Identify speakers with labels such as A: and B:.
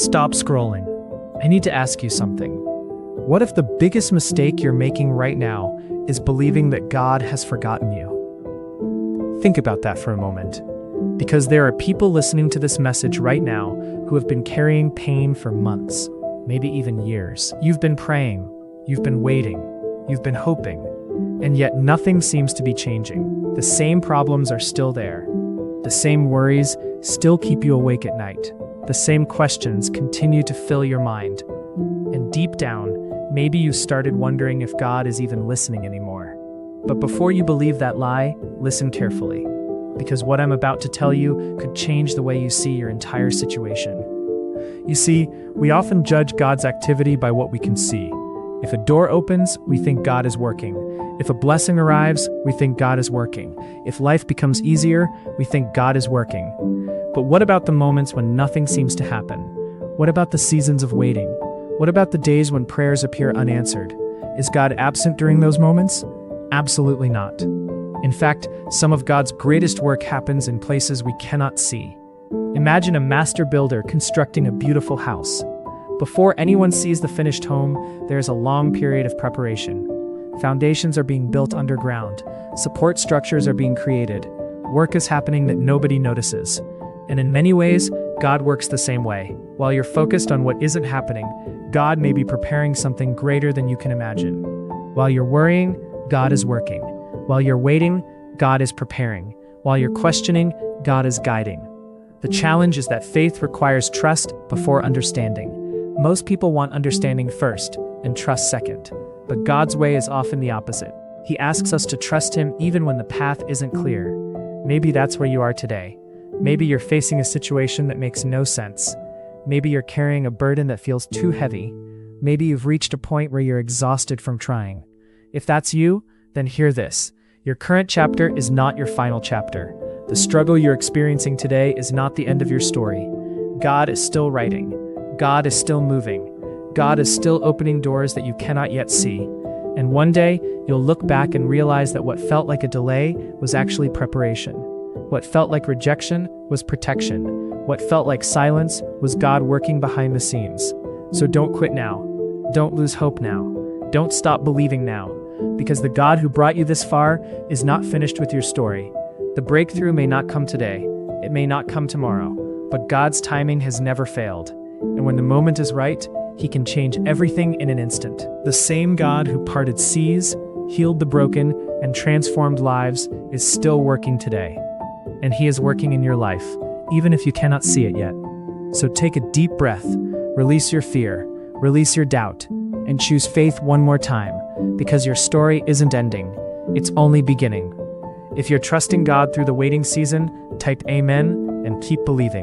A: Stop scrolling. I need to ask you something. What if the biggest mistake you're making right now is believing that God has forgotten you? Think about that for a moment. Because there are people listening to this message right now who have been carrying pain for months, maybe even years. You've been praying, you've been waiting, you've been hoping, and yet nothing seems to be changing. The same problems are still there. The same worries still keep you awake at night. The same questions continue to fill your mind. And deep down, maybe you started wondering if God is even listening anymore. But before you believe that lie, listen carefully. Because what I'm about to tell you could change the way you see your entire situation. You see, we often judge God's activity by what we can see. If a door opens, we think God is working. If a blessing arrives, we think God is working. If life becomes easier, we think God is working. But what about the moments when nothing seems to happen? What about the seasons of waiting? What about the days when prayers appear unanswered? Is God absent during those moments? Absolutely not. In fact, some of God's greatest work happens in places we cannot see. Imagine a master builder constructing a beautiful house. Before anyone sees the finished home, there's a long period of preparation. Foundations are being built underground. Support structures are being created. Work is happening that nobody notices. And in many ways, God works the same way. While you're focused on what isn't happening, God may be preparing something greater than you can imagine. While you're worrying, God is working. While you're waiting, God is preparing. While you're questioning, God is guiding. The challenge is that faith requires trust before understanding. Most people want understanding first and trust second. But God's way is often the opposite. He asks us to trust Him even when the path isn't clear. Maybe that's where you are today. Maybe you're facing a situation that makes no sense. Maybe you're carrying a burden that feels too heavy. Maybe you've reached a point where you're exhausted from trying. If that's you, then hear this. Your current chapter is not your final chapter. The struggle you're experiencing today is not the end of your story. God is still writing. God is still moving. God is still opening doors that you cannot yet see. And one day, you'll look back and realize that what felt like a delay was actually preparation. What felt like rejection was protection. What felt like silence was God working behind the scenes. So don't quit now. Don't lose hope now. Don't stop believing now. Because the God who brought you this far is not finished with your story. The breakthrough may not come today. It may not come tomorrow. But God's timing has never failed. And when the moment is right, He can change everything in an instant. The same God who parted seas, healed the broken, and transformed lives is still working today. And He is working in your life, even if you cannot see it yet. So take a deep breath, release your fear, release your doubt, and choose faith one more time, because your story isn't ending, it's only beginning. If you're trusting God through the waiting season, type Amen and keep believing.